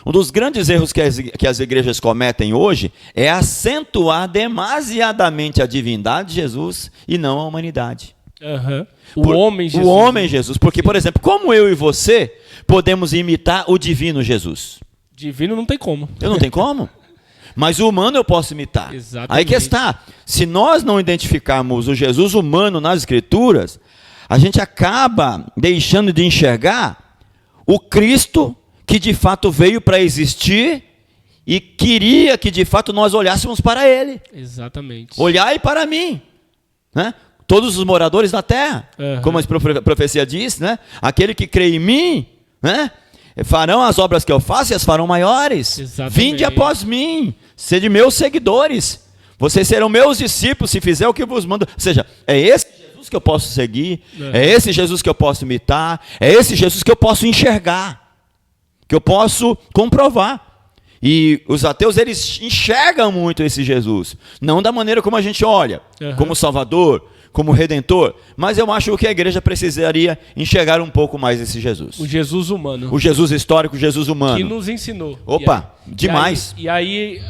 Um dos grandes erros que as igrejas cometem hoje é acentuar demasiadamente a divindade de Jesus e não a humanidade. O homem Jesus. O homem Jesus. Porque, por exemplo, como eu e você podemos imitar o divino Jesus? Divino não tem como. Eu não tenho como. Mas o humano eu posso imitar. Exatamente. Aí que está. Se nós não identificarmos o Jesus humano nas Escrituras, a gente acaba deixando de enxergar o Cristo que de fato veio para existir e queria que de fato nós olhássemos para Ele. Exatamente. Olhai para mim, né? Todos os moradores da terra, como a profecia diz, né? Aquele que crê em mim, né? Farão as obras que eu faço e as farão maiores. Exatamente. Vinde após mim, sede meus seguidores. Vocês serão meus discípulos se fizer o que vos mando. Ou seja, é esse Jesus que eu posso seguir, é esse Jesus que eu posso imitar, é esse Jesus que eu posso enxergar, que eu posso comprovar. E os ateus, eles enxergam muito esse Jesus, não da maneira como a gente olha, como Salvador, como Redentor, mas eu acho que a igreja precisaria enxergar um pouco mais esse Jesus. O Jesus humano. O Jesus histórico, o Jesus humano. Que nos ensinou. Opa, demais. E aí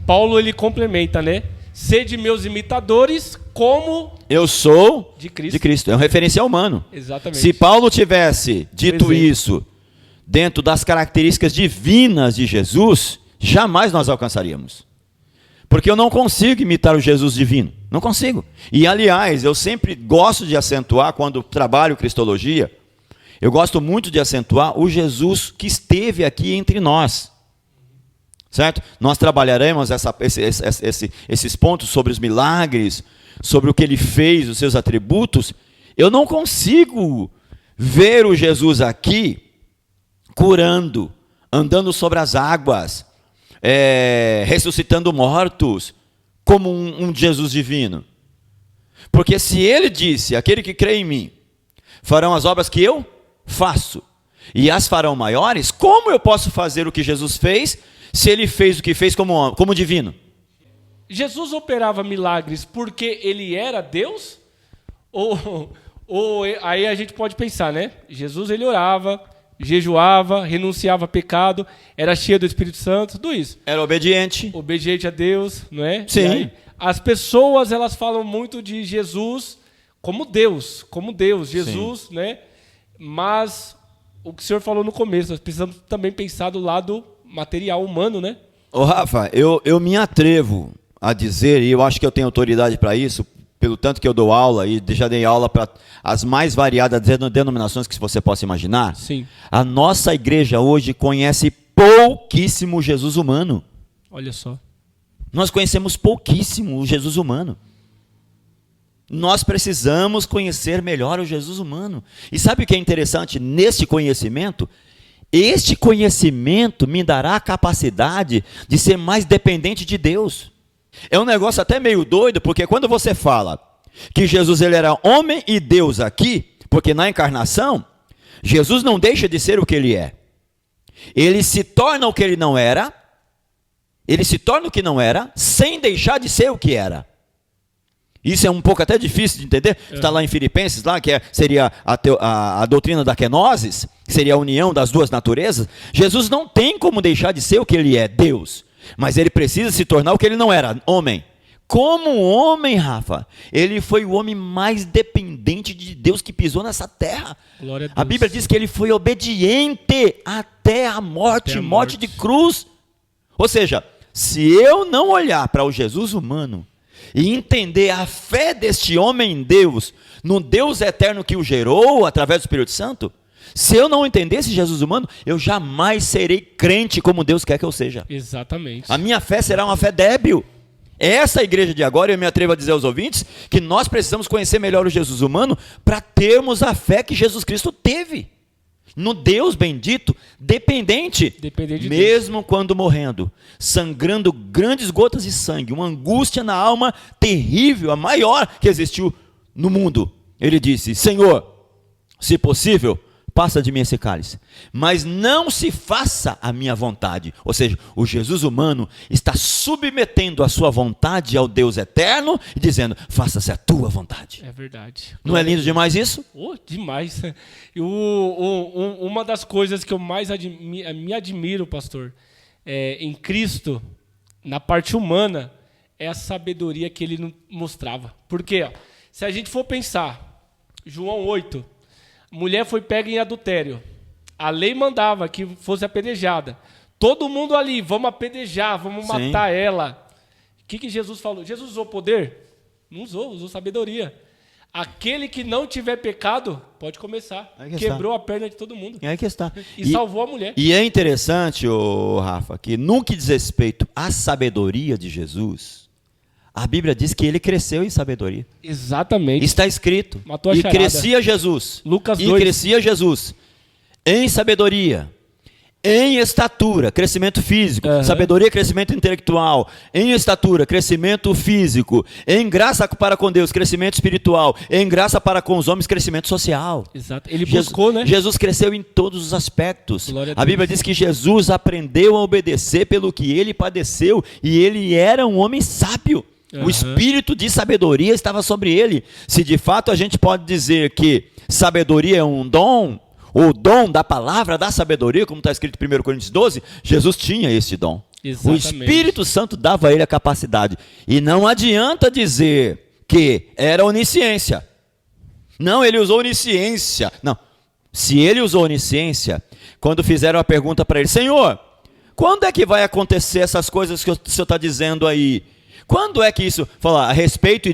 Paulo ele complementa, né? Sede meus imitadores como eu sou de Cristo. De Cristo. É um referencial humano. Exatamente. Se Paulo tivesse dito isso dentro das características divinas de Jesus, jamais nós alcançaríamos. Porque eu não consigo imitar o Jesus divino. Não consigo. E, aliás, eu sempre gosto de acentuar, quando trabalho cristologia, eu gosto muito de acentuar o Jesus que esteve aqui entre nós. Certo? Nós trabalharemos esses pontos sobre os milagres, sobre o que ele fez, os seus atributos. Eu não consigo ver o Jesus aqui curando, andando sobre as águas, ressuscitando mortos, como um Jesus divino. Porque se ele disse, aquele que crê em mim, farão as obras que eu faço, e as farão maiores, como eu posso fazer o que Jesus fez, se ele fez o que fez como divino? Jesus operava milagres porque ele era Deus? Ou aí a gente pode pensar, né? Jesus ele orava, jejuava, renunciava a pecado, era cheio do Espírito Santo, tudo isso. Era obediente. Obediente a Deus, não é? Sim. E aí, as pessoas, elas falam muito de Jesus como Deus, Jesus, sim, né? Mas o que o senhor falou no começo, nós precisamos também pensar do lado material humano, né? Ô Rafa, eu me atrevo a dizer, e eu acho que eu tenho autoridade para isso, pelo tanto que eu dou aula, e já dei aula para as mais variadas denominações que você possa imaginar. Sim. A nossa igreja hoje conhece pouquíssimo Jesus humano. Olha só. Nós conhecemos pouquíssimo o Jesus humano. Nós precisamos conhecer melhor o Jesus humano. E sabe o que é interessante neste conhecimento? Este conhecimento me dará a capacidade de ser mais dependente de Deus. É um negócio até meio doido, porque quando você fala que Jesus ele era homem e Deus aqui, porque na encarnação, Jesus não deixa de ser o que ele é. Ele se torna o que ele não era, ele se torna o que não era, sem deixar de ser o que era. Isso é um pouco até difícil de entender. Está lá em Filipenses, lá, que seria a doutrina da kenosis, que seria a união das duas naturezas. Jesus não tem como deixar de ser o que ele é, Deus. Mas ele precisa se tornar o que ele não era, homem. Como homem, Rafa, ele foi o homem mais dependente de Deus que pisou nessa terra. Glória a Deus. A Bíblia diz que ele foi obediente até a morte, morte de cruz. Ou seja, se eu não olhar para o Jesus humano e entender a fé deste homem em Deus, no Deus eterno que o gerou através do Espírito Santo, se eu não entender esse Jesus humano, eu jamais serei crente como Deus quer que eu seja. Exatamente. A minha fé será uma fé débil. Essa igreja de agora, eu me atrevo a dizer aos ouvintes, que nós precisamos conhecer melhor o Jesus humano para termos a fé que Jesus Cristo teve. No Deus bendito, dependente de mesmo Deus. Quando morrendo, sangrando grandes gotas de sangue, uma angústia na alma terrível, a maior que existiu no mundo. Ele disse, Senhor, se possível, passa de mim esse cálice, mas não se faça a minha vontade. Ou seja, o Jesus humano está submetendo a sua vontade ao Deus eterno e dizendo, faça-se a tua vontade. É verdade. Não é lindo demais isso? Oh, demais. E uma das coisas que eu mais me admiro, pastor, em Cristo, na parte humana, é a sabedoria que ele mostrava. Porque, ó, se a gente for pensar, João 8, mulher foi pega em adultério. A lei mandava que fosse apedrejada. Todo mundo ali, vamos apedrejar, vamos matar ela. O que Jesus falou? Jesus usou poder? Não usou, usou sabedoria. Aquele que não tiver pecado, pode começar. Quebrou a perna de todo mundo. É aí que está. E salvou a mulher. E é interessante, Rafa, que no que diz respeito à sabedoria de Jesus, a Bíblia diz que ele cresceu em sabedoria. Exatamente. Está escrito. Matou a E charada. crescia Jesus. Lucas e 2. crescia Jesus em sabedoria, em estatura, crescimento físico, sabedoria, crescimento intelectual, em estatura, crescimento físico, em graça para com Deus, crescimento espiritual, em graça para com os homens, crescimento social. Exato. Ele buscou, né? Jesus cresceu em todos os aspectos. Glória a A Bíblia diz que Jesus aprendeu a obedecer pelo que ele padeceu e ele era um homem sábio. O espírito de sabedoria estava sobre ele. Se de fato a gente pode dizer que sabedoria é um dom, o dom da palavra da sabedoria, como está escrito em 1 Coríntios 12, Jesus tinha esse dom. Exatamente. O Espírito Santo dava a ele a capacidade. E não adianta dizer que era onisciência. Não, ele usou onisciência. Não. Se ele usou onisciência, quando fizeram a pergunta para ele, Senhor, quando é que vai acontecer essas coisas que o Senhor está dizendo aí? Quando é que isso? Fala, a respeito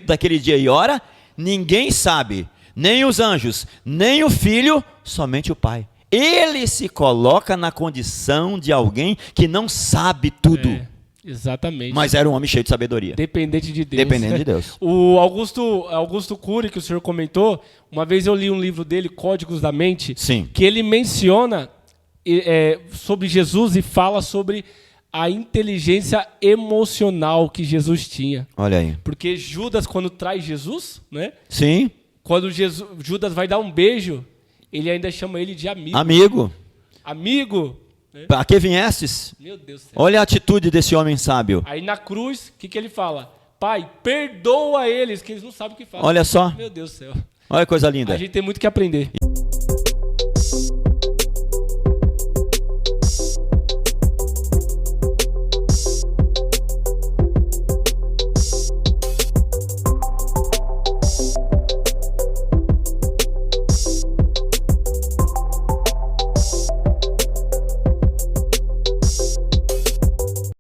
daquele dia e hora, ninguém sabe. Nem os anjos, nem o filho, somente o pai. Ele se coloca na condição de alguém que não sabe tudo. Exatamente. Mas era um homem cheio de sabedoria. Dependente de Deus. Dependente de Deus. O Augusto Cury, que o senhor comentou, uma vez eu li um livro dele, Códigos da Mente, Sim. que ele menciona sobre Jesus e fala sobre a inteligência emocional que Jesus tinha. Olha aí. Porque Judas, quando traz Jesus, né? Sim. Quando Judas vai dar um beijo, ele ainda chama ele de amigo. Amigo. Amigo. Né? Para que viestes? Meu Deus do céu. Olha a atitude desse homem sábio. Aí na cruz, o que ele fala? Pai, perdoa eles, que eles não sabem o que fazem. Olha só. Meu Deus do céu. Olha que coisa linda. A gente tem muito que aprender.